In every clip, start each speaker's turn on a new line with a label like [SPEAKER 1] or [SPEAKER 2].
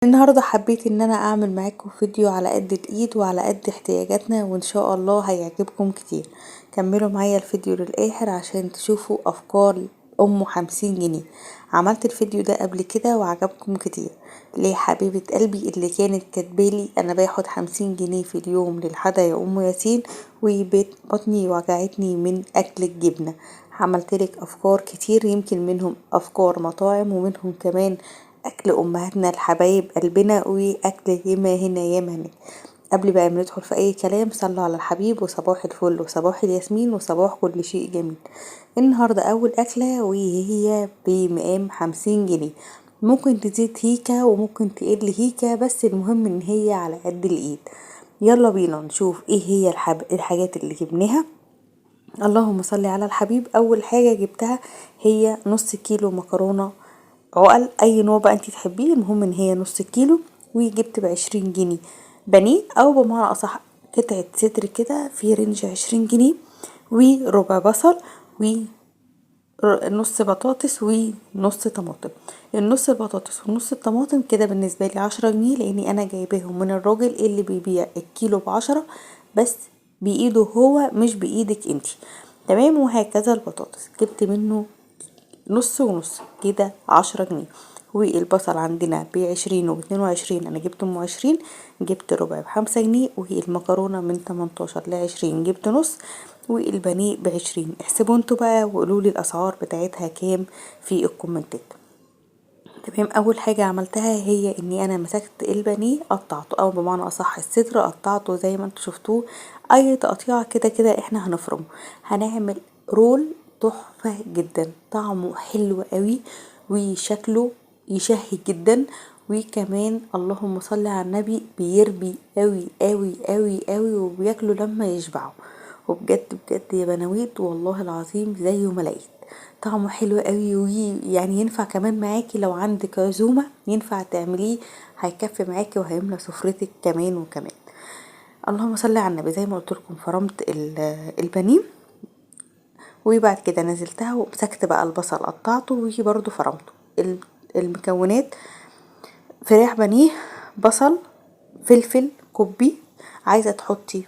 [SPEAKER 1] النهاردة حبيت ان انا اعمل معاكم فيديو على قد الايد وعلى قد احتياجاتنا، وان شاء الله هيعجبكم كتير. كملوا معايا الفيديو للاخر عشان تشوفوا افكار 50 جنيه. عملت الفيديو ده قبل كده وعجبكم كتير. ليه حبيبة قلبي اللي كانت كاتبالي انا باخد 50 جنيه في اليوم للحدا يا ام ياسين، وبيت بطني وجعتني من اكل الجبنة. عملتلك افكار كتير، يمكن منهم افكار مطاعم ومنهم كمان اكل امهاتنا الحبايب قلبنا، واكل ياما هنا ياما هناك. قبل بقى ما ندخل في اي كلام، صلوا على الحبيب وصباح الفل وصباح الياسمين وصباح كل شيء جميل. النهاردة اول اكلة وهي بمقام 50 جنيه. ممكن تزيد هيكا وممكن تقل هيكا، بس المهم ان هي على قد الايد. يلا بينا نشوف ايه هي الحاجات اللي جبناها. اللهم صل على الحبيب. اول حاجة جبتها هي نص كيلو مكرونة عقل، اي نوع بقى انتي تحبيه، المهم ان هي نص كيلو. وجبت ب20 جنيه بانيه، او بمعنى اصح قطعة صدر كده في رينج 20 جنيه. وربع بصل، ونص بطاطس، ونص طماطم. النص البطاطس ونص الطماطم كده بالنسبة لي 10 جنيه، لاني انا جايباهم من الراجل اللي بيبيع الكيلو ب10، بس بايده هو مش بايدك انتي. تمام. وهكذا البطاطس جبت منه نص ونص كده 10 جنيه. والبصل عندنا ب20 وب22، انا جبت ام 20. جبت ربع ب5 جنيه. والمكرونة من 18 ل20 جبت نص. والبانيه ب20. احسبوا انتوا بقى وقولولي الاسعار بتاعتها كام في الكومنتات. تمام. اول حاجة عملتها هي اني انا مسكت البانيه قطعته، او بمعنى اصح الصدر قطعته زي ما انتوا شفتوه. اي تقطيعة كده كده احنا هنفرمه. هنعمل رول تحفة جدا، طعمه حلو قوي وشكله يشهي جدا. وكمان اللهم صل على النبي بيربي قوي قوي قوي قوي، وبياكلوا لما يشبعوا. وبجد بجد يا بنويت والله العظيم زيه ما لقيت. طعمه حلو قوي، ويعني ينفع كمان معاكي لو عندك عزومة ينفع تعمليه، هيكفي معاكي وهيملى سفرتك كمان وكمان. اللهم صل على النبي. زي ما قلت لكم فرمت البانيه، وبعد كده نزلتها ومسكت بقى البصل قطعته وبرده فرمته. المكونات: فراخ بانيه، بصل، فلفل كوبي. عايزة تحطي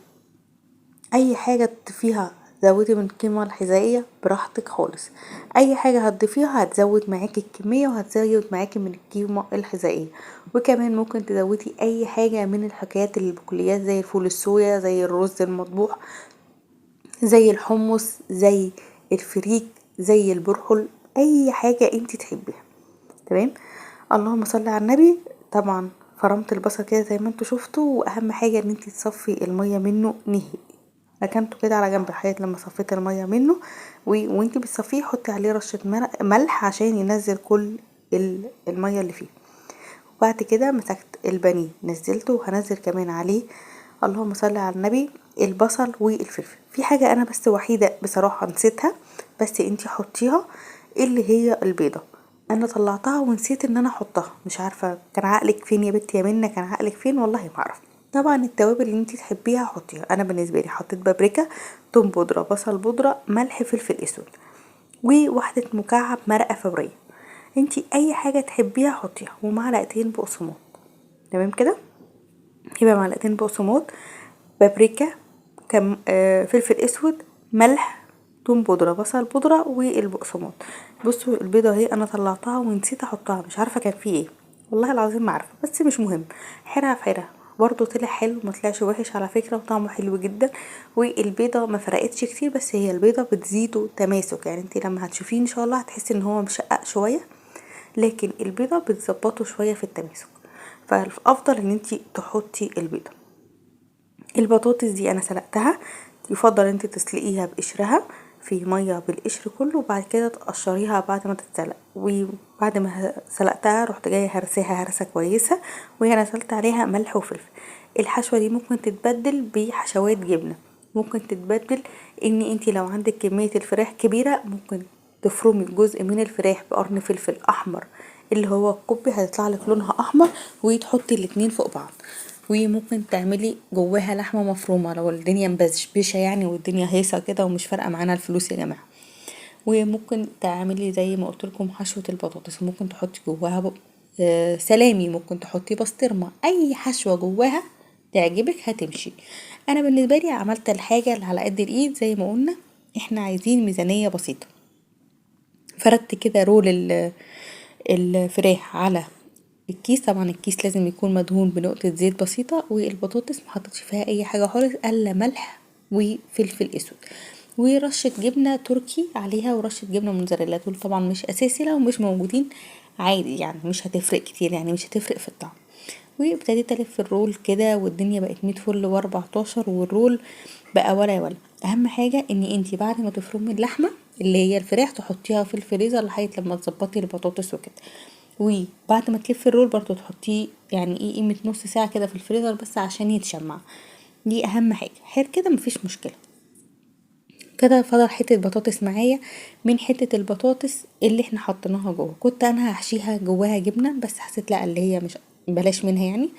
[SPEAKER 1] اي حاجة تضيفيها زودي من القيمة الغذائية براحتك خالص. اي حاجة هتضيفيها هتزود معاكي الكمية وهتزود معاكي من القيمة الغذائية. وكمان ممكن تزودي اي حاجة من الحاجات البقوليات، زي الفول الصويا، زي الرز المطبوح، زي الحمص، زي الفريك، زي البرحل، اي حاجة انتي تحبيها. تمام. اللهم صل على النبي. طبعا فرمت البصل كده زي ما انتوا شفتوا، واهم حاجة ان انتي تصفي المية منه نهائي. ركنته كده على جنب لحد لما صفيت المية منه. وانتي بتصفيه حطي عليه رشة ملح عشان ينزل كل المية اللي فيه. وبعد كده مسكت البانيه نزلته، وهنزل كمان عليه اللهم صل على النبي البصل والفلفل. في حاجة انا بس وحيدة بصراحة نسيتها، بس انتي حطيها، اللي هي البيضة. انا طلعتها ونسيت ان انا احطها، مش عارفة كان عقلك فين يا بنتي يا منى، كان عقلك فين والله ما اعرف. طبعا التوابل اللي انتي تحبيها حطيها. انا بالنسبه لي حطيت بابريكا، توم بودره، بصل بودره، ملح، فلفل اسود، وواحده مكعب مرقه فوريه. انتي اي حاجه تحبيها حطيها، ومعلقتين بقسماط. تمام كده. يبقى معلقتين بقسماط، بابريكا، فلفل اسود، ملح، توم بودره، بصل بودره، والبقسماط. بصوا البيضه اهي انا طلعتها ونسيت احطها، مش عارفه كان فيه ايه، والله العظيم ما عارفه، بس مش مهم. حرها في حرها برضو طلع حلو، ما طلعش وحش على فكره، وطعمه حلو جدا. والبيضه ما فرقتش كتير، بس هي البيضه بتزيده تماسك، يعني انت لما هتشوفيه ان شاء الله هتحسي ان هو مشقق شويه، لكن البيضه بتظبطه شويه في التماسك. فالافضل ان انت تحطي البيضه. البطاطس دي انا سلقتها، يفضل انت تسلقيها بقشرها في ميه بالقشر كله، وبعد كده تقشريها بعد ما تتسلق. وبعد ما سلقتها رحت جايه هرساها هرسه كويسه، وهي نزلت عليها ملح وفلفل. الحشوه دي ممكن تتبدل بحشوات جبنه، ممكن تتبدل ان انت لو عندك كميه الفراخ كبيره ممكن تفرمي جزء من الفراخ بقرن فلفل احمر اللي هو الكوبي، هيطلع لك لونها احمر، وتحطي الاتنين فوق بعض. وممكن تعملي جواها لحمه مفرومه لو الدنيا مبشبشه يعني، والدنيا هيصه كده ومش فارقه معانا الفلوس يا جماعه. وممكن تعملي زي ما قلت لكم حشوه البطاطس، ممكن تحطي جواها سلامي، ممكن تحطي بسطرمة، اي حشوة جواها تعجبك هتمشي. انا بالنسبة لي عملت الحاجة اللي على قد الايد زي ما قلنا، احنا عايزين ميزانية بسيطة. فردت كده رول الفراخ على الكيس، طبعا الكيس لازم يكون مدهون بنقطة زيت بسيطة، والبطاطس محطتش فيها اي حاجة خالص الا ملح وفلفل اسود ورشة جبنة تركي عليها ورشة جبنة موتزاريلا. دول طبعا مش اساسي، لو مش موجودين عادي يعني مش هتفرق كتير، يعني مش هتفرق في الطعم. وابتديت الف الرول كده والدنيا بقت 100 فل و14، والرول بقى ولا اهم حاجة ان انتي بعد ما تفرمي اللحمة اللي هي الفراخ تحطيها في الفريزر لحد لما تظبطي البطاطس وكده، وبعد ما تلفي الرول برضو تحطيه يعني ايه قيمة نص ساعة كده في الفريزر بس عشان يتشمع. دي اهم حاجة، غير كده مفيش مشكلة. كده فضل حتة بطاطس معايا، من حتة البطاطس اللي احنا حطيناها جوه كنت انا هحشيها جواها جبنة، بس حسيت لا اللي هي مش بلاش منها يعني.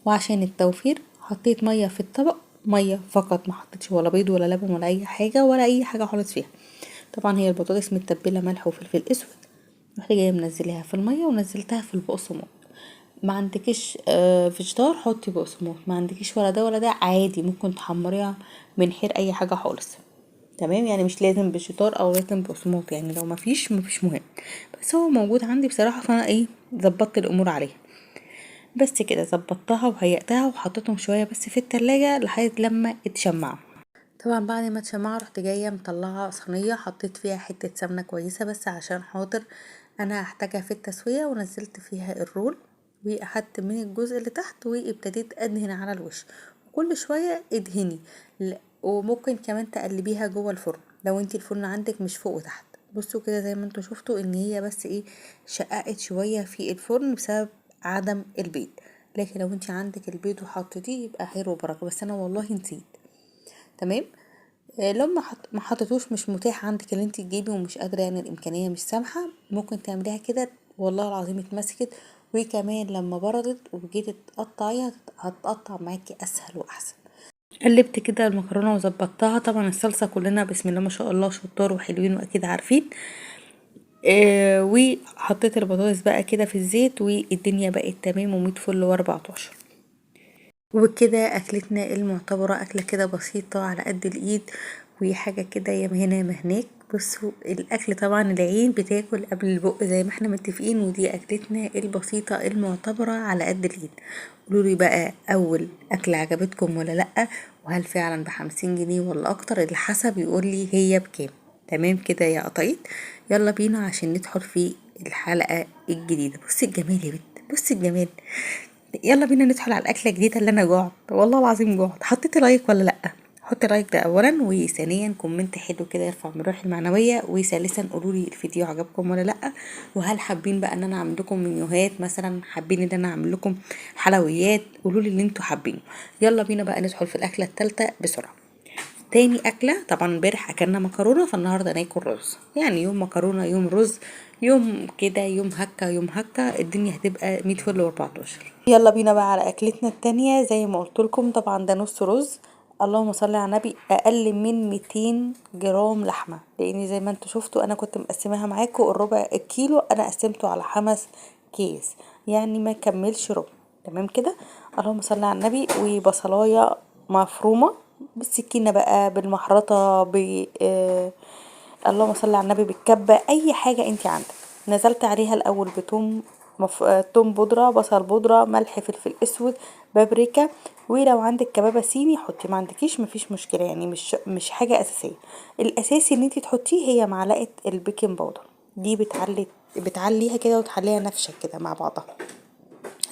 [SPEAKER 1] وعشان التوفير حطيت مية في الطبق، مية فقط، ما حطيتش ولا بيض ولا لبن ولا اي حاجة ولا اي حاجة خالص فيها. طبعا هي البطاطس متبلة ملح وفلفل اسود، رحت جايه منزلاها في الميه ونزلتها في البقسماط. ما عندكيش فيجيتار حطي بقسماط، ما عندكيش ولا ده ولا ده عادي، ممكن تحمريها من غير اي حاجه خالص. تمام، يعني مش لازم فيجيتار او لازم بقسماط، يعني لو مفيش مهم، بس هو موجود عندي بصراحه فانا ايه ظبطت الامور عليها. بس كده ظبطتها وهيئتها وحطيتهم شويه بس في التلاجة لحد لما اتشمعوا. طبعا بعد ما اتشمعوا رحت جايه مطلعه صينيه حطيت فيها حته سمنه كويسه بس عشان خاطر انا هحتاجها في التسويه، ونزلت فيها الرول واخدت من الجزء اللي تحت وابتديت ادهن على الوش، وكل شويه ادهني. وممكن كمان تقلبيها جوه الفرن لو انتي الفرن عندك مش فوق وتحت. بصوا كده زي ما انتوا شفتوا ان هي بس ايه شققت شويه في الفرن بسبب عدم البيض، لكن لو انتي عندك البيض وحطيتيه يبقى خير وبركه، بس انا والله نسيت. تمام. لو ما حطيتوش مش متاح عندك اللي انت تجيبي ومش قادره يعني الامكانيه مش سامحه، ممكن تعمليها كده والله العظيم اتمسكت. وكمان لما بردت وجيت تقطعيها هتقطع معاكي اسهل واحسن. قلبت كده المكرونه وظبطتها، طبعا الصلصه كلنا بسم الله ما شاء الله شطار وحلوين واكيد عارفين. وحطيت البطاطس بقى كده في الزيت والدنيا بقت تمام وميت فل و14. وبكده اكلتنا المعتبرة اكلة كده بسيطة على قد الايد وحاجة كده يا هنا يا هناك. بصوا الاكل طبعا العين بتاكل قبل البق زي ما احنا متفقين، ودي اكلتنا البسيطة المعتبرة على قد الايد. قولولي بقى اول اكلة عجبتكم ولا لأ، وهل فعلا ب50 جنيه ولا اكتر، اللي حسب يقولي هي بكام. تمام كده يا قطايط، يلا بينا عشان ندخل في الحلقة الجديدة. بصي الجمال يا بنت، بصي الجمال. يلا بينا ندخل على الاكله الجديده اللي انا جوعت والله العظيم جوعت. حطيتي لايك ولا لا؟ حطي لايك ده اولا، وثانيا كومنت حلو كده يرفع من روحي المعنويه، وثالثا قولوا لي الفيديو عجبكم ولا لا، وهل حابين بقى ان انا اعمل لكم منيوهات مثلا، حابين ان انا اعمل لكم حلويات، قولوا لي اللي انتوا حابينه. يلا بينا بقى ندخل في الاكله الثالثه بسرعه. تاني أكلة طبعا امبارح أكلنا مكرونة، فالنهاردة ناكل رز، يعني يوم مكرونة يوم رز، يوم كده يوم هكا يوم هكا، الدنيا هتبقى 100 فل و14. يلا بينا بقى على أكلتنا التانية. زي ما قلت لكم طبعا ده نص رز، اللهم صل على النبي، أقل من 200 جرام لحمة، لأن زي ما انتوا شفتوا أنا كنت مقسماها معاكم الربع الكيلو أنا قسمته على 5 كيس، يعني ما كملش ربع. تمام كده، اللهم صل على النبي. وبصلاية مفرومة بالسكينة بقى بالمحرطة اللهم صل على النبي بالكبة، اي حاجة انت عندك. نزلت عليها الاول بتوم توم بودرة، بصل بودرة، ملح، فلفل اسود، بابريكا. ولو عندك كبابة صيني حطي، ما عندكيش مفيش مشكلة، يعني مش حاجة اساسية. الاساسي ان انت تحطيه هي معلقة البيكنج باودر، دي بتعليها كده وتخليها نفشة كده مع بعضها،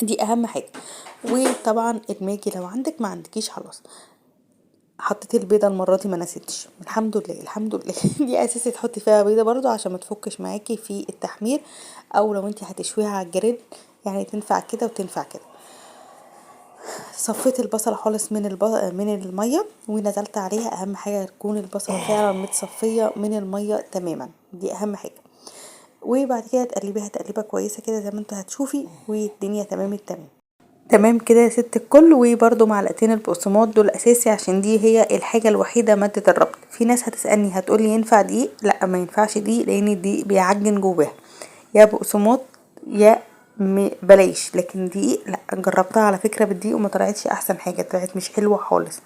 [SPEAKER 1] دي اهم حاجة. وطبعا الماجي لو عندك، ما عندكيش خلاص. حطيت البيضه المره دي ما نسيتش، الحمد لله الحمد لله. دي اساسي تحطي فيها بيضه برضو عشان ما تفكش معاكي في التحمير، او لو انت هتشويها على الجريل يعني تنفع كده وتنفع كده. صفيت البصله خالص من الميه ونزلت عليها، اهم حاجه تكون البصله فعلا متصفيه من الميه تماما، دي اهم حاجه. وبعد كده تقلبيها تقليبه كويسه كده زي ما انتوا هتشوفي، والدنيا تمام التمام. تمام كده يا ست الكل. وبرده معلقتين البقسماط دول اساسي عشان دي هي الحاجه الوحيده ماده الربط. في ناس هتسالني هتقولي ينفع دقيق؟ لا ما ينفعش دقيق، لان الدقيق بيعجن جواها، يا بقسماط يا بلاش. لكن دقيق لا، جربتها على فكره بالدقيق وما طلعتش احسن حاجه، طلعت مش حلوه خالص.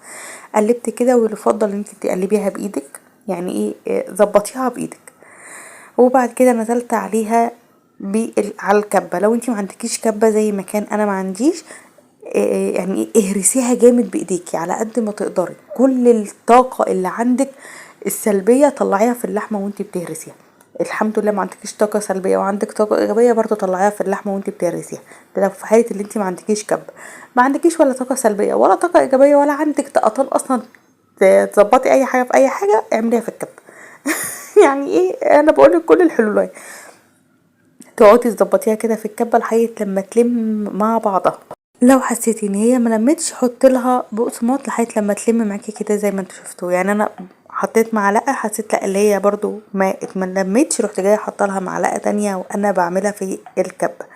[SPEAKER 1] قلبت كده، ويفضل ان انت تقلبيها بايدك، يعني ظبطيها بايدك. وبعد كده نزلت عليها على الكبه. لو انت ما عندكيش كبه زي ما كان انا ما عنديش، يعني اهرسيها جامد بايديكي على قد ما تقدري. كل الطاقه اللي عندك السلبيه طلعيها في اللحمه وانت بتهرسيها. الحمد لله ما عندكيش طاقه سلبيه وعندك طاقه ايجابيه، برضو طلعيها في اللحمه وانت بتهرسيها. ده لو في حاله اللي انت ما عندكيش كبه، ما عندكيش ولا طاقه سلبيه ولا طاقه ايجابيه ولا عندك طاقتين اصلا تظبطي اي حاجه في اي حاجه، اعمليها في الكبه. يعني انا بقولك كل الحلول تقعدي تظبطيها كده في الكبه لحد لما تلم مع بعضها. لو حسيتي ان هي ملمتش حطي لها بقسماط لحد لما تلم معاكي كده زي ما انتوا شفتوا. يعني انا حطيت معلقه، حسيت لا اللي هي برضو ما لمتش، رحت جايه حاطه لها معلقه تانية وانا بعملها في الكبه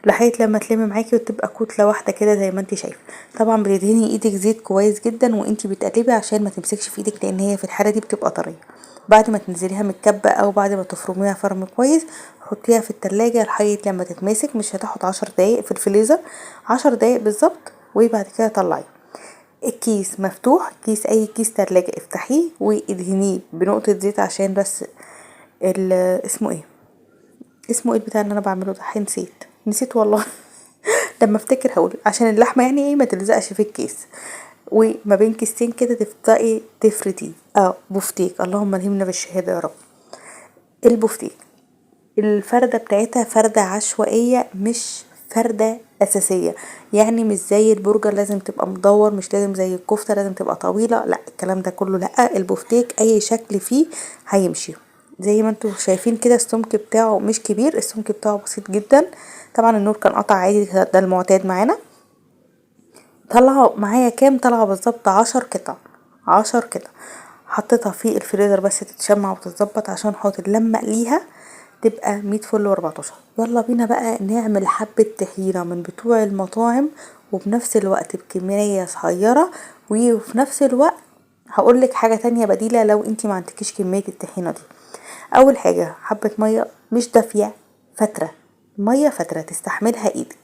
[SPEAKER 1] لحد لما تلم معاكي وتبقى كتله واحده كده زي ما انت شايفه. طبعا بتدهني ايدك زيت كويس جدا وانت بتقلبي عشان ما تمسكش في ايدك، لان هي في الحاله دي بتبقى طريه. بعد ما تنزليها من الكبه او بعد ما تفرميها فرم كويس، حطيها في التلاجة لحد لما تتماسك. مش هتاخد 10 دقايق في الفريزر، 10 دقايق بالظبط. وبعد كده طلعيه. الكيس مفتوح، اي كيس تلاجة افتحيه وادهنيه بنقطة زيت عشان بس اسمه اسمه البتاع اللي انا بعمله ده، نسيت والله. لما افتكر هقول. عشان اللحمه يعني ما تلزقش في الكيس. وما بين كيسين كده تبدأي تفردي بفتيك. اللهم الهمنا بالشهاده يا رب. البفتيك الفردة بتاعتها فردة عشوائية، مش فردة أساسية. يعني مش زي البرجر لازم تبقى مدور، مش لازم زي الكفتة لازم تبقى طويلة، لا الكلام ده كله لا. البفتيك أي شكل فيه هيمشي. زي ما انتوا شايفين كده السمك بتاعه مش كبير، السمك بتاعه بسيط جدا. طبعا النور كان قطع عادي، ده المعتاد معانا. طلعوا معايا كام؟ طلعوا بالظبط 10 قطع. 10 قطع. حطيتها في الفريزر بس تتشمع وتتظبط عشان خاطر لما اقليها تبقى 100 فل و14. يلا بينا بقى نعمل حبة طحينة من بتوع المطاعم، وبنفس الوقت بكمية صغيرة. وفي نفس الوقت هقولك حاجة تانية بديلة لو انتي ما عندكيش كمية الطحينة دي. اول حاجة حبة مية مش دافية، فترة، مية فترة تستحملها ايدك.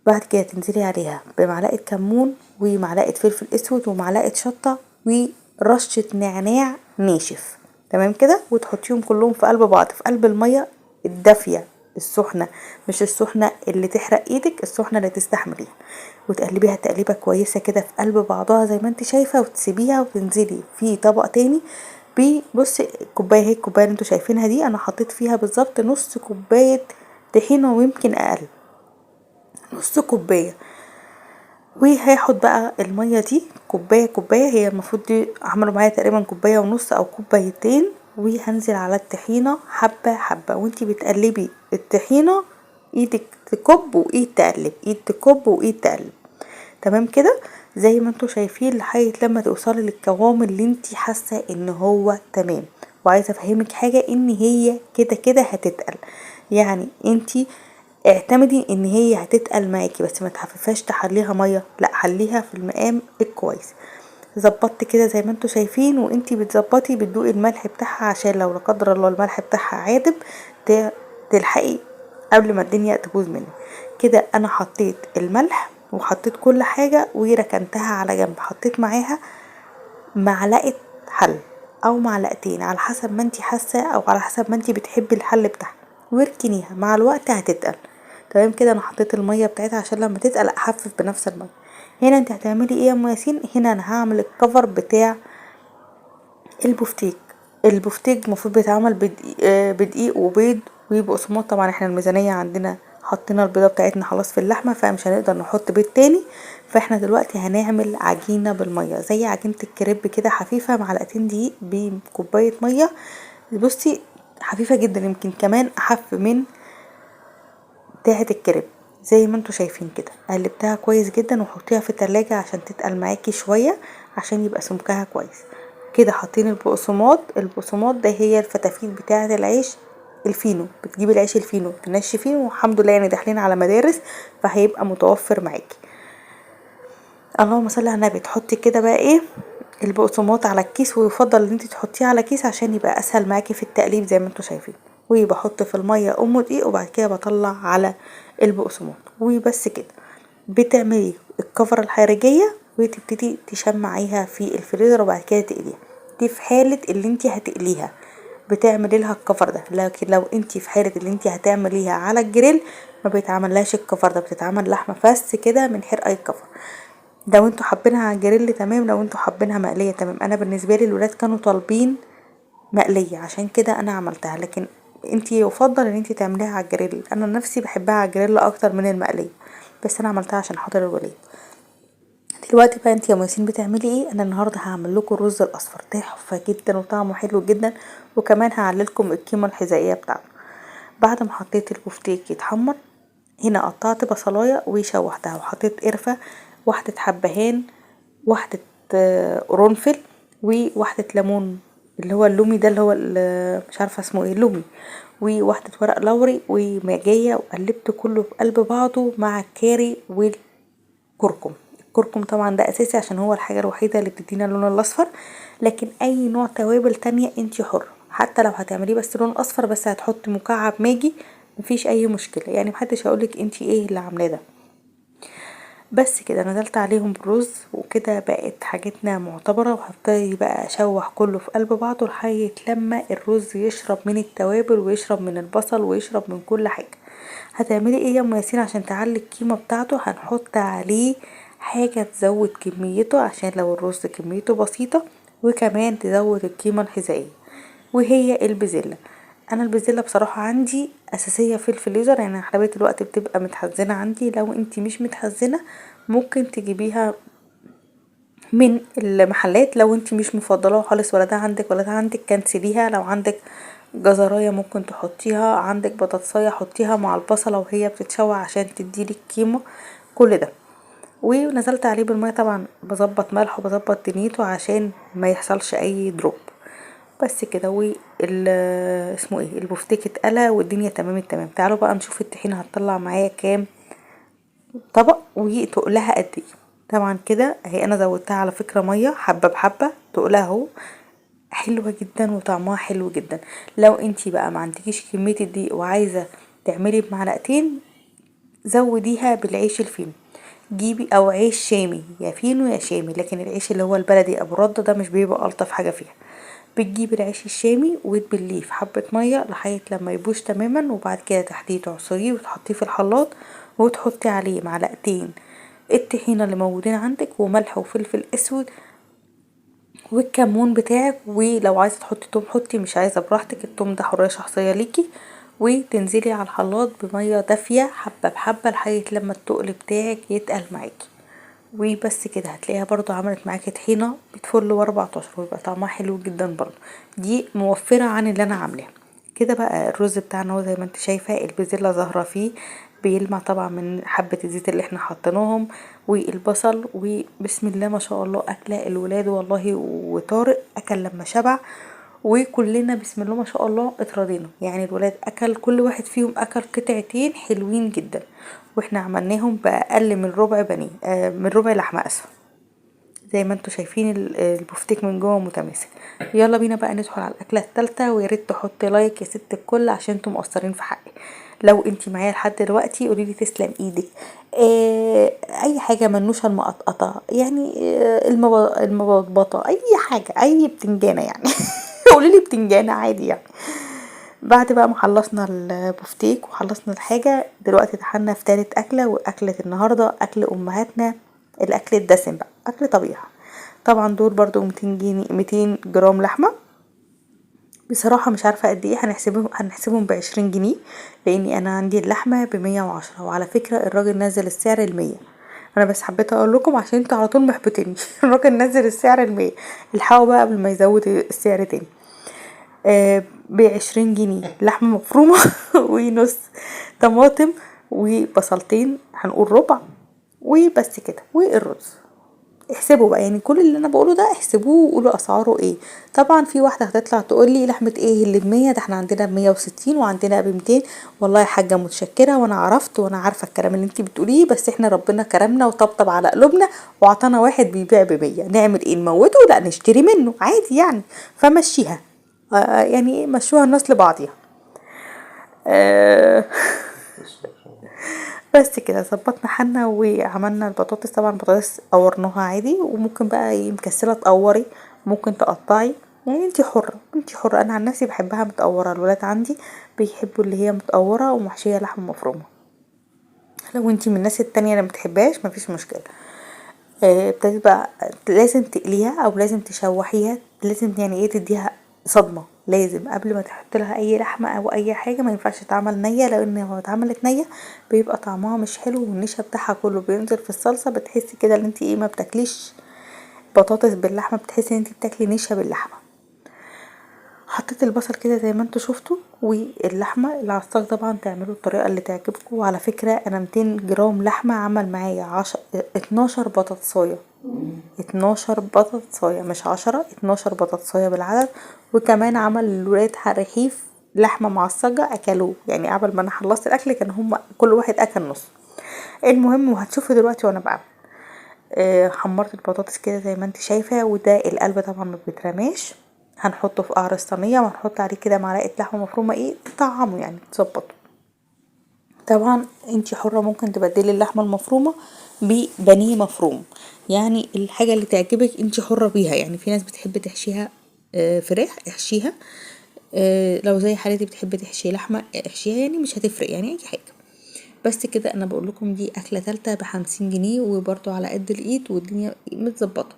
[SPEAKER 1] بعد كده تنزلي عليها بمعلقة كمون ومعلقة فلفل اسود ومعلقة شطة ورشة نعناع ناشف. تمام كده. وتحطيهم كلهم في قلب بعض في قلب المية الدافية السخنة، مش السخنة اللي تحرق ايدك، السخنة اللي تستحمليها. وتقلبيها تقليبة كويسة كده في قلب بعضها زي ما انت شايفة، وتسيبيها وتنزلي في طبق تاني. بصي الكوباية، هي الكوباية اللي انتوا شايفينها دي انا حطيت فيها بالظبط نص كوباية طحينة ويمكن اقل، نص كوباية. وهاخد بقى المية دي كوباية، هي المفروض دي عملوا معايا تقريبا كوباية ونص او كوبايتين. وهنزل على الطحينة حبة حبة وانتي بتقلبي الطحينة، ايدك تكب وايد تقلب، ايد تكب وايد تقلب. تمام كده زي ما انتوا شايفين لحد لما توصلي للقوام اللي انتي حاسة ان هو تمام. وعايزة افهمك حاجة، ان هي كده كده هتتقل. يعني انتي اعتمدي ان هي هتتقل معاكي، بس ما تحففهاش تحليها ميه، لا حليها في المقام الكويس. ظبطت كده زي ما انتوا شايفين. وانتي بتظبطي بتدوقي الملح بتاعها عشان لو لا قدر الله الملح بتاعها عادب تلحقي قبل ما الدنيا تبوظ مني. كده انا حطيت الملح وحطيت كل حاجه وركنتها على جنب. حطيت معاها معلقه حل او معلقتين على حسب ما انتي حاسه او على حسب ما انتي بتحبي الحل بتاعها، واركنيها مع الوقت هتتقل. تمام كده. انا حطيت الميه بتاعتها عشان لما تتقل اخفف بنفس الميه. هنا انت هتعملي ايه يا ام ياسين؟ هنا انا هعمل الكفر بتاع البفتيك. البفتيك المفروض بيتعمل بدقيق وبيض وبقسماط. طبعا احنا الميزانيه عندنا حطينا البيضه بتاعتنا خلاص في اللحمه، فمش هنقدر نحط بيض تاني. فاحنا دلوقتي هنعمل عجينه بالميه زي عجينه الكريب كده خفيفه، معلقتين دقيق بكوبايه ميه. بصي خفيفه جدا، يمكن كمان اخف من بتاعه الكريب. زي ما انتوا شايفين كده قلبتها كويس جدا وحطيها في التلاجة عشان تتقل معاكي شوية عشان يبقى سمكها كويس كده. حاطين البقسماط ده هي الفتافيت بتاعه العيش الفينو. بتجيبي العيش الفينو تنشفيه، والحمد لله يعني داخلين على مدارس فهيبقى متوفر معاكي. اللهم صل على النبي. تحطي كده بقى البقسماط على الكيس، ويفضل ان انت تحطيه على كيس عشان يبقى اسهل معاكي في التقليب زي ما انتوا شايفين. وبحط في الميه دقيق وبعد كده بطلع على البقسماط وبس كده. بتعملي الكفره الخارجيه وتبتدي تشمعيها في الفريزر وبعد كده تقليها. دي في حاله اللي انت هتقليها بتعملي لها الكفر ده، لكن لو انت في حاله اللي انت هتعمليها على الجريل ما بيتعملهاش الكفر ده، بتتعمل لحمه بس كده من غير اي كفر. لو انتوا حابينها على الجريل تمام، لو انتوا حابينها مقليه تمام. انا بالنسبه لي الولاد كانوا طالبين مقليه عشان كده انا عملتها، لكن انتي يفضل ان انتي تعمليها على الجريل. انا نفسي بحبها على الجريل اكتر من المقليه، بس انا عملتها عشان خاطر الولاد. دلوقتي بقى انتي يا ميسين بتعملي ايه؟ انا النهارده هعمل لكم الرز الاصفر، تحفه جدا وطعمه حلو جدا، وكمان هعللكم القيمه الغذائيه بتاعته. بعد ما حطيت البفتيك يتحمر، هنا قطعت بصلايه وشوحتها وحطيت قرفه، واحده حبهان، واحده قرنفل، وواحده ليمون اللي هو اللومي ده اللي هو مش عارفه اسمه ايه، اللومي، وواحده ورق لوري وماجيه، وقلبت كله في قلب بعضه مع الكاري والكركم. الكركم طبعا ده اساسي عشان هو الحاجه الوحيده اللي بتدينا اللون الاصفر، لكن اي نوع توابل تانية انتي حره، حتى لو هتعمليه بس لون اصفر بس هتحطي مكعب ماجي مفيش اي مشكله، يعني محدش هيقولك انتي ايه اللي عاملاه ده. بس كده نزلت عليهم بالرز وكده بقت حاجتنا معتبرة، وهبتدي بقى اشوح كله في قلب بعضه لحد لما الرز يشرب من التوابل ويشرب من البصل ويشرب من كل حاجة. هتعملي ايه يا ام ياسين عشان تعلي القيمة بتاعته؟ هنحط عليه حاجة تزود كميته عشان لو الرز كميته بسيطة، وكمان تزود القيمة الغذائية، وهي البزلة. انا البزلة بصراحة عندي اساسية في الفريزر، يعني حلوية الوقت بتبقى متخزنة عندي. لو انتي مش متخزنة ممكن تجيبيها من المحلات، لو انتي مش مفضلة خالص ولا ده عندك ولا ده عندك كنسليها. لو عندك جزراية ممكن تحطيها، عندك بطاطساية حطيها مع البصلة وهي بتتشوح عشان تديلك قيمة، كل ده. ونزلت عليه بالمية طبعا، بظبط ملح وبظبط دنيته عشان ما يحصلش اي دروب. بس كده اسمه ايه البفتيك اتقلى والدنيا تمام التمام. تعالوا بقى نشوف الطحينة هتطلع معايا كام طبق وتقلها قد ايه. طبعا كده اهي انا زودتها على فكرة مية حبة بحبة، تقلها اهو حلوة جدا وطعمها حلو جدا. لو انتي بقى ما عندكيش كمية الدقيق وعايزة تعملي بمعلقتين، زوديها بالعيش الفينو. جيبي او عيش شامي، يا فينو يا شامي، لكن العيش اللي هو البلدي ابو رده ده مش بيبقى الطف حاجه فيها. بتجيبي العيش الشامي وتبليه في حبه ميه لحد لما يبوش تماما، وبعد كده تاخديه تعصريه وتحطيه في الخلاط وتحطي عليه معلقتين الطحينه اللي موجودين عندك وملح وفلفل اسود والكمون بتاعك، ولو عايزه تحطي توم حطي، مش عايزه براحتك، التوم ده حريه شخصيه ليكي. وتنزلي على الخلاط بميه دافيه حبه بحبه لحد لما التقل بتاعك يتقل معاكي، وبس كده هتلاقيها برضو عملت معاكي طحينه بتفل و14 ويبقى طعمها حلو جدا برضو. دي موفره عن اللي انا عاملاه. كده بقى الرز بتاعنا هو زي ما انت شايفه البزله ظاهره فيه، بيلمع طبعا من حبه الزيت اللي احنا حطيناهم والبصل، وبسم الله ما شاء الله اكله الولاد والله. وطارق اكل لما شبع، وكلنا بسم الله ما شاء الله اتراضينا، يعني الولاد اكل كل واحد فيهم اكل قطعتين حلوين جدا، واحنا عملناهم باقل من ربع بانيه، من ربع لحمه اسفه. زي ما انتوا شايفين البفتيك من جوه متماسك. يلا بينا بقى ندخل على الاكله التالتة، وياريت تحطي لايك يا ست الكل عشان انتوا مقصرين في حقي. لو انتي معايا لحد دلوقتي قوليلي تسلم ايدك. اي حاجه منوشه المقطقطه يعني، المبطبطه، اي حاجه، اي بتنجانه يعني قوليلي بتنجانه عادي يعني. بعد بقى ما خلصنا البفتيك وخلصنا الحاجة، دلوقتي دخلنا في تالت أكلة، وأكلة النهاردة أكل أمهاتنا، الأكل الدسم بقى، أكل طبيعي. طبعا دول برضو 200 جرام لحمة. بصراحة مش عارفة قد ايه، هنحسبهم ب20 جنيه، لأني أنا عندي اللحمة ب110، وعلى فكرة الراجل نزل السعر 100. أنا بس حبيت أقول لكم عشان انتوا على طول محبطيني الراجل نزل السعر 100، الحقوا بقى قبل ما يزود السعر تاني. ب20 جنيه لحمة مفرومة ونص طماطم وبصلتين هنقول ربع، وبس كده والرز. احسبوا بقى، يعني كل اللي انا بقوله ده احسبوه وقولوا اسعاره ايه. طبعا في واحده هتطلع تقول لي لحمه ايه اللي ب100، ده احنا عندنا ب160 وعندنا ب200. والله يا حاجه متشكره، وانا عرفت وانا عارفه الكلام اللي انت بتقوليه، بس احنا ربنا كرمنا وطبطب على قلوبنا وعطانا واحد بيبيع ب100، نعمل ايه؟ نموته؟ لا نشتري منه عادي يعني، فمشيها. يعني مشوها الناس لبعضيها. آه بس كده ظبطنا حالنا وعملنا البطاطس. طبعا البطاطس قورناها عادي، وممكن بقى مكسله تقوري، ممكن تقطعي، يعني انتي حرة انتي حرة. انا عن نفسي بحبها متقورة، الولاد عندي بيحبوا اللي هي متقورة ومحشية لحمة مفرومة. لو انتي من الناس التانية اللي متحبهاش مفيش مشكلة. ابتديت بقى لازم تقليها او لازم تشوحيها، لازم يعني ايه تديها صدمة. لازم قبل ما تحط لها اي لحمة او اي حاجة ما ينفعش تتعمل نية، لان لو اتعملت نية بيبقى طعمها مش حلو، والنشا بتاعها كله بينزل في الصلصة، بتحسي كده ان انتي ايه ما بتاكليش بطاطس باللحمة، بتحسي ان انتي بتاكلي نشا باللحمة. حطيت البصل كده زي ما انتوا شفتوا، واللحمه العصاج طبعا تعملوا الطريقه اللي تعجبكم. وعلى فكره انا 200 جرام لحمه عمل معايا 12 بطاطسايه، 12 بطاطسايه مش 10، 12 بطاطسايه بالعدد. وكمان عمل الولاد رغيف لحمه معصجه اكلوه، يعني قبل ما انا خلصت الاكل كان هم كل واحد اكل نص. المهم وهتشوفوا دلوقتي وانا بعمل. حمرت البطاطس كده زي ما انت شايفة، وده القلب طبعا ما بيترماش، هنحطه في قعر الصينية، وهنحط عليه كده معلقة لحمة مفرومة ايه تطعمه يعني تظبطه. طبعا انت حرة، ممكن تبدلي اللحمة المفرومة ببانيه مفروم، يعني الحاجة اللي تعجبك انت حرة بيها. يعني في ناس بتحب تحشيها فراخ احشيها، لو زي حالتي بتحب تحشي لحمة احشيها، يعني مش هتفرق يعني اي حاجة. بس كده انا بقول لكم دي اكله تالته ب50 جنيه، وبرضو على قد الايد والدنيا متظبطه.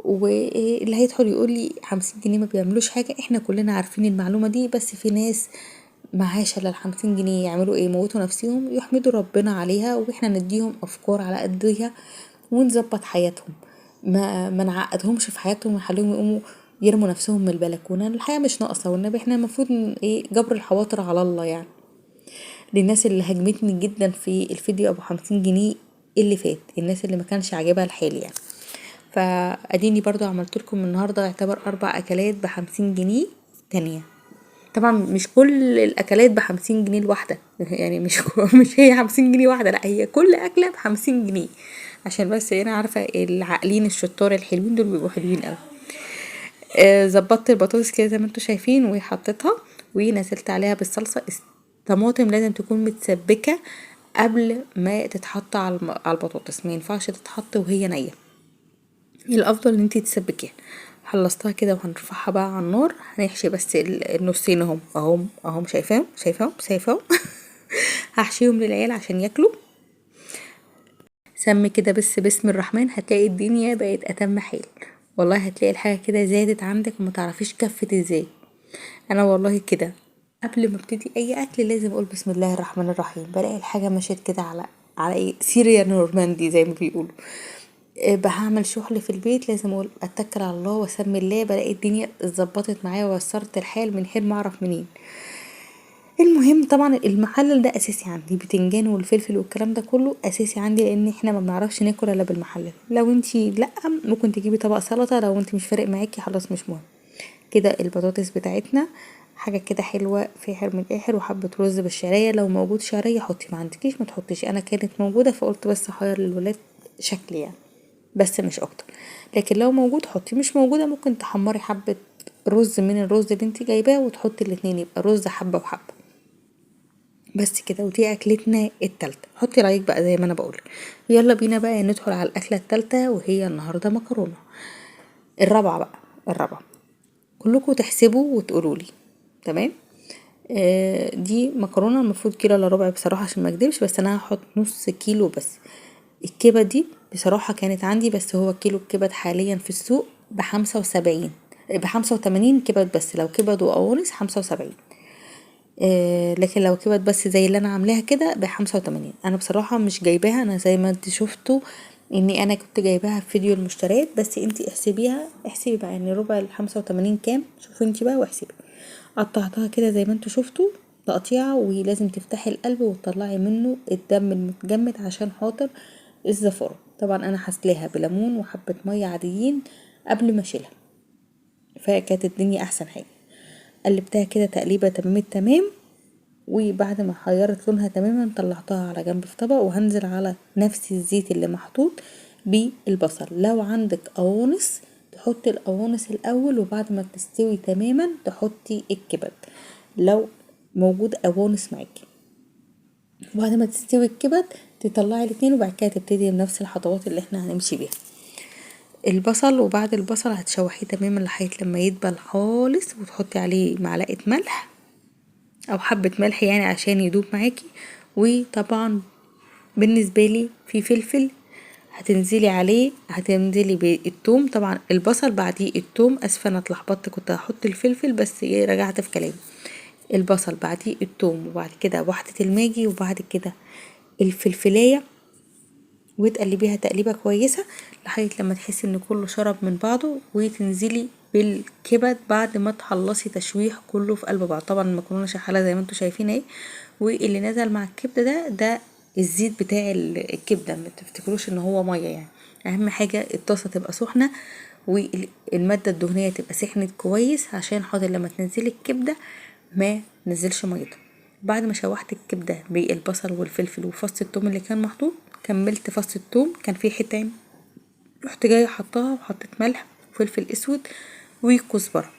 [SPEAKER 1] واللي هيدخل يقول لي 50 جنيه ما بيعملوش حاجه، احنا كلنا عارفين المعلومه دي، بس في ناس معهاش الا ال50 جنيه يعملوا ايه؟ يموتوا نفسهم يحمدوا ربنا عليها، واحنا نديهم افكار على قدها ونظبط حياتهم، ما نعقدهمش في حياتهم ونخليهم يقوموا يرموا نفسهم من البلكونه. الحياه مش ناقصه، والنبي احنا المفروض ايه جبر الخواطر على الله يعني. للناس اللي هجمتني جدا في الفيديو ابو 50 جنيه اللي فات، الناس اللي ما كانش عاجبها الحال يعني. فاديني برضو عملت لكم النهارده يعتبر 4 اكلات ب50 جنيه تانية. طبعا مش كل الاكلات ب50 جنيه الواحده يعني مش هي 50 جنيه واحده، لا هي كل اكله ب50 جنيه، عشان بس انا عارفه العاقلين الشطار الحلوين دول بيبقوا حلوين قوي. ظبطت البطاطس كده زي ما انتوا شايفين وحطيتها، ونزلت عليها بالصلصه. الطماطم لازم تكون متسبكه قبل ما تتحط على البطاطس، ما ينفعش تتحط وهي نيه، الافضل ان انتي تسبكيها. خلصتها كده وهنرفعها بقى على النار، هنحشي بس النصين اهم شايفاهم هحشيهم للعيال عشان ياكلوا. سمي كده بس بسم الرحمن، هتلاقي الدنيا بقت اتم حال. والله هتلاقي الحاجه كده زادت عندك وما تعرفيش كفت ازاي. انا والله كده قبل ما ابتدي اي اكل لازم اقول بسم الله الرحمن الرحيم، بلاقي الحاجه مشيت كده على ايه سيريا نورماندي زي ما بيقولوا. هعمل شغل في البيت لازم اقول اتكل على الله واسمي الله، بلاقي الدنيا اتظبطت معايا ويسرت الحال من غير ما اعرف منين. المهم طبعا المحلل ده اساسي عندي، بتنجان والفلفل والكلام ده كله اساسي عندي، لان احنا ما بنعرفش ناكل الا بالمحلل. لو انتي لا ممكن تجيبي طبق سلطه، لو انتي مش فارق معاكي خلاص مش مهم. كده البطاطس بتاعتنا حاجه كده حلوه في حر من الاخر. وحبه رز بالشعريه، لو موجود شعريه حطي، ما عندكيش ما تحطيش، انا كانت موجوده فقلت بس احير للولاد شكل يعني، بس مش اكتر. لكن لو موجود حطي، مش موجوده ممكن تحمري حبه رز من الرز اللي انت جايباه وتحطي الاتنين، يبقى رز حبه وحبه. بس كده، ودي اكلتنا التالتة. حطي رايك بقى زي ما انا بقول. يلا بينا بقى ندخل على الاكله التالتة، وهي النهارده مكرونه. الرابعه بقى، الرابعه كلكم تحسبوا وتقولوا لي. تمام. دي مكرونه المفروض كيلو الا ربع بصراحه عشان ما اكدبش، بس انا هحط نص كيلو بس. الكبد دي بصراحه كانت عندي، بس هو كيلو الكبد حاليا في السوق ب75 ب85 كبد، بس لو كبد وقوانص 75. لكن لو كبد بس زي اللي انا عاملاها كده ب85. انا بصراحه مش جايباها انا زي ما انت شفتوا اني انا كنت جايباها في فيديو المشتريات، بس انتي احسبيها، احسبي بقى ان ربع ال85 كام، شوفي انتي بقى واحسبي. قطعتها كده زي ما انتوا شفتوا تقطيعه، ولازم تفتحي القلب وتطلعي منه الدم المتجمد عشان خاطر الزفاره. طبعا انا حسلاها بليمون وحبه ميه عاديين قبل ما اشيلها، فكانت الدنيا احسن حاجه. قلبتها كده تقليبه تمام التمام، وبعد ما حيرت لونها تماما طلعتها على جنب في طبق، وهنزل على نفس الزيت اللي محطوط بالبصل. لو عندك قوانص تحطي القوانص الاول، وبعد ما تستوي تماما تحطي الكبد. لو موجود قوانص معاكي. وبعد ما تستوي الكبد تطلعي الاتنين، وبعد كده تبتدي بنفس الخطوات اللي احنا هنمشي بيها. البصل، وبعد البصل هتشوحيه تماما لحد لما يدبل خالص، وتحطي عليه معلقه ملح او حبه ملح يعني عشان يدوب معاكي. وطبعا بالنسبه لي في فلفل هتنزلي عليه، هتنزلي بالثوم. طبعا البصل بعديه الثوم، اسفه انا اتلخبطت، كنت هحط الفلفل بس رجعت في كلامي. البصل بعديه الثوم، وبعد كده واحده الماجي، وبعد كده الفلفلايه، وتقلبيها تقليبه كويسه لحد لما تحسي ان كله شرب من بعضه. وتنزلي بالكبد بعد ما تخلصي تشويح كله في قلب بعض. طبعا المكرونه شحاله زي ما انتم شايفين اهي، واللي نزل مع الكبده ده الزيت بتاع الكبده، ما تفتكروش ان هو ميه يعني. اهم حاجه الطاسه تبقى سخنه والماده الدهنيه تبقى سخنت كويس، عشان حاضر لما تنزلي الكبده ما نزلش ميته. بعد ما شوحت الكبده بالبصل والفلفل وفص الثوم اللي كان محطوط، كملت فص الثوم كان فيه حتتين، رحت جايه حطاها وحطيت ملح وفلفل اسود وكزبره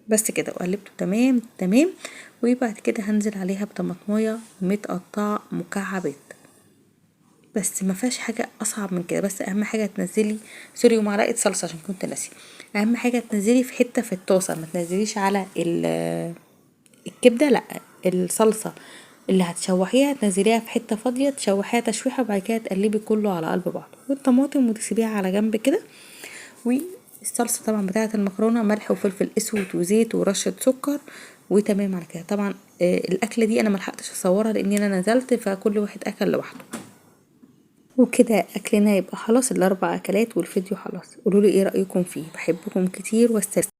[SPEAKER 1] بس كده، وقلبته تمام تمام. وبعد كده هنزل عليها بطماطمايه متقطعه مكعبات، بس ما فيهاش حاجه اصعب من كده. بس اهم حاجه تنزلي سوري ومعلقه صلصه عشان كنت ناسيه. اهم حاجه تنزلي في حته في الطاسه، ما تنزليش على الكبده، لا، الصلصه اللي هتشوحيها تنزليها في حته فاضيه، تشوحيها تشويحه، وبعد كده تقلبي كله على قلب بعض، والطماطم وتسيبيها على جنب كده. والصلصه طبعا بتاعه المكرونه ملح وفلفل اسود وزيت ورشه سكر وتمام على كده. طبعا الاكله دي انا ملحقتش اصورها لان انا نزلت، فكل واحد اكل لوحده. وكده اكلنا يبقى خلاص، ال4 اكلات والفيديو خلاص. قولولي ايه رايكم فيه، بحبكم كتير واستنى.